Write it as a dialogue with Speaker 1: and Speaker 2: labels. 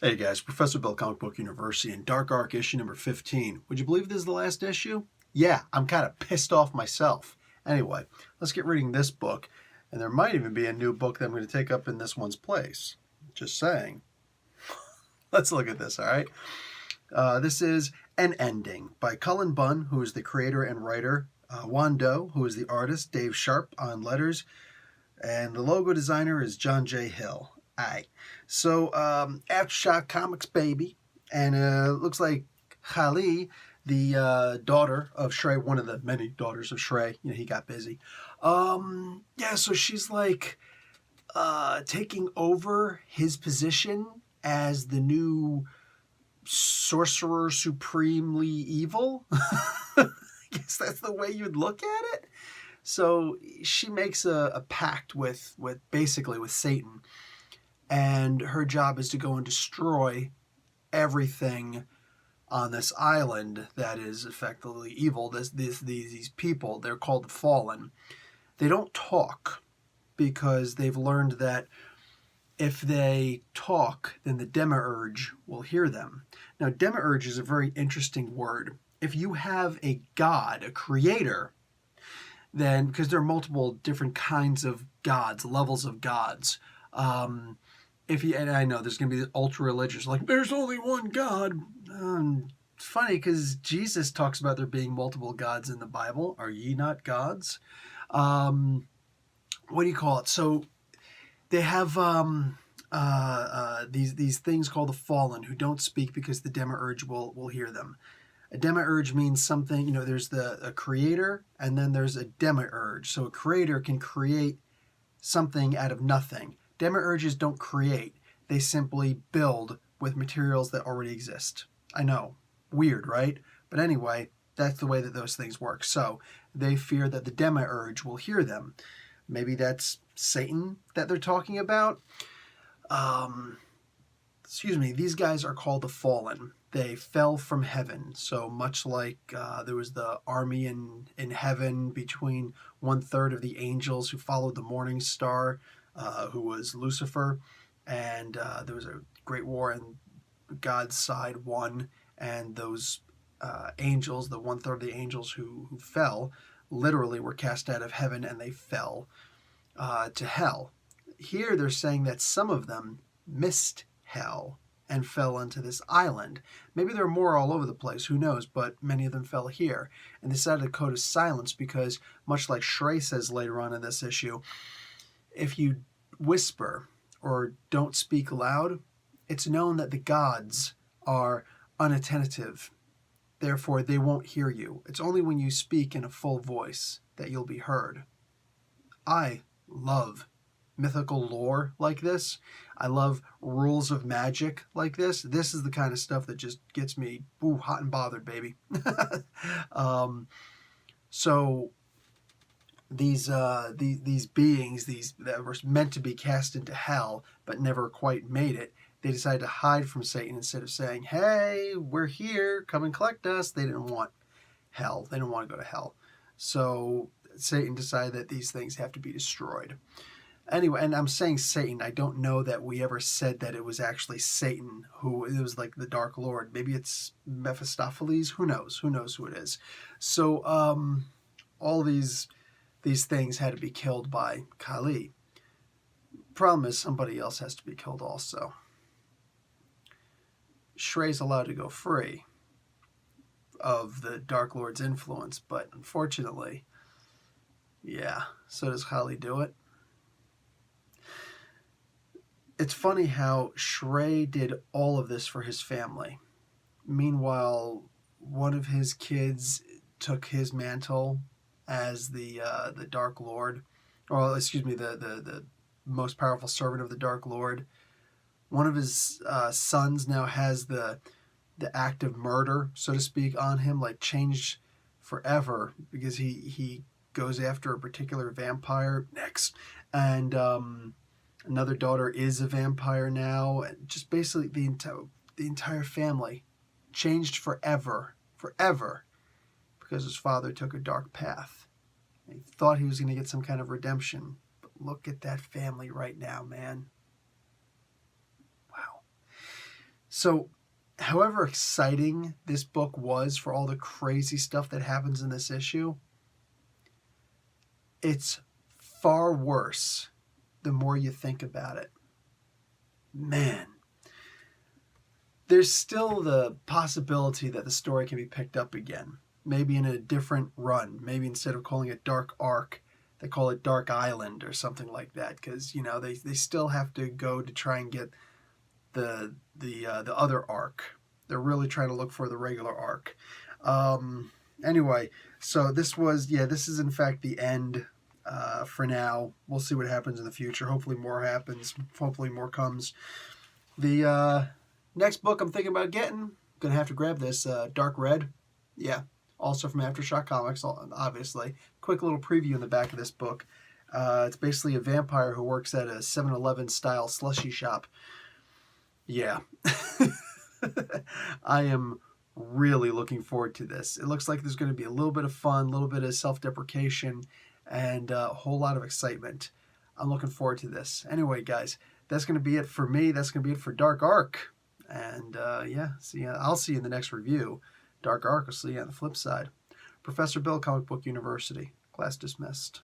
Speaker 1: Hey guys, Professor Bill, Comic Book University, in Dark Arc issue number 15. Would you believe this is the last issue? Yeah, I'm kind of pissed off myself. Anyway, let's get reading this book, and there might even be a new book that I'm going to take up in this one's place. Just saying. Let's look at this, all right? This is An Ending by Cullen Bunn, who is the creator and writer, Juan Doe, who is the artist, Dave Sharp on letters, and the logo designer is John J. Hill. Alright, so Aftershock Comics, baby, and looks like Khali, the daughter of Shrey, one of the many daughters of Shrey, he got busy. Yeah, so she's like taking over his position as the new sorcerer supremely evil. I guess that's the way you'd look at it. So she makes a pact with basically with Satan, and her job is to go and destroy everything on this island that is effectively evil. These people, they're called the Fallen. They don't talk because they've learned that if they talk, then the Demiurge will hear them. Now, Demiurge is a very interesting word. If you have a god, a creator, then, because there are multiple different kinds of gods, levels of gods, and I know there's going to be ultra religious, like there's only one God. It's funny because Jesus talks about there being multiple gods in the Bible. Are ye not gods? What do you call it? So they have these things called the Fallen who don't speak because the Demiurge will hear them. A demiurge means something, there's a creator and then there's a demiurge. So a creator can create something out of nothing. Demiurges don't create. They simply build with materials that already exist. I know. Weird, right? But anyway, that's the way that those things work. So they fear that the demiurge will hear them. Maybe that's Satan that they're talking about. These guys are called the Fallen. They fell from heaven. So much like there was the army in heaven between 1/3 of the angels who followed the morning star, who was Lucifer, and there was a great war and God's side won, and those angels, the 1/3 of the angels who fell, literally were cast out of heaven and they fell to hell. Here they're saying that some of them missed hell and fell onto this island. Maybe there are more all over the place, who knows, but many of them fell here. And they decided to code of silence because, much like Shrey says later on in this issue, if you whisper or don't speak loud, it's known that the gods are unattentive. Therefore, they won't hear you. It's only when you speak in a full voice that you'll be heard. I love mythical lore like this. I love rules of magic like this. This is the kind of stuff that just gets me hot and bothered, baby. So these beings, these that were meant to be cast into hell but never quite made it, they decided to hide from Satan instead of saying, "Hey, we're here, come and collect us." They didn't want hell. They didn't want to go to hell. So Satan decided that these things have to be destroyed. Anyway, and I'm saying Satan. I don't know that we ever said that it was actually Satan who it was like the Dark Lord. Maybe it's Mephistopheles. Who knows? Who knows who it is? So all these things had to be killed by Kali. Problem is, somebody else has to be killed also. Shrey's allowed to go free of the Dark Lord's influence, but unfortunately, yeah, so does Kali do it. It's funny how Shrey did all of this for his family. Meanwhile, one of his kids took his mantle as the Dark Lord, or excuse me, the most powerful servant of the Dark Lord. One of his sons now has the act of murder, so to speak, on him, like changed forever because he goes after a particular vampire next, and another daughter is a vampire now. Just basically the entire family changed forever, because his father took a dark path. He thought he was going to get some kind of redemption, but look at that family right now, man. Wow. So, however exciting this book was for all the crazy stuff that happens in this issue, it's far worse the more you think about it. Man, there's still the possibility that the story can be picked up again. Maybe in a different run. Maybe instead of calling it Dark Arc, they call it Dark Island or something like that. Because, you know, they still have to go to try and get the other arc. They're really trying to look for the regular arc. Anyway, so this is in fact the end for now. We'll see what happens in the future. Hopefully more happens. Hopefully more comes. The next book I'm thinking about getting, going to have to grab this, Dark Red. Yeah, also from Aftershock Comics, obviously. Quick little preview in the back of this book. It's basically a vampire who works at a 7-Eleven style slushy shop. Yeah. I am really looking forward to this. It looks like there's going to be a little bit of fun, a little bit of self-deprecation, and a whole lot of excitement. I'm looking forward to this. Anyway, guys, that's going to be it for me. That's going to be it for Dark Arc. And yeah, I'll see you in the next review. Dark Arc, I'll see you on the flip side. Professor Bill, Comic Book University. Class dismissed.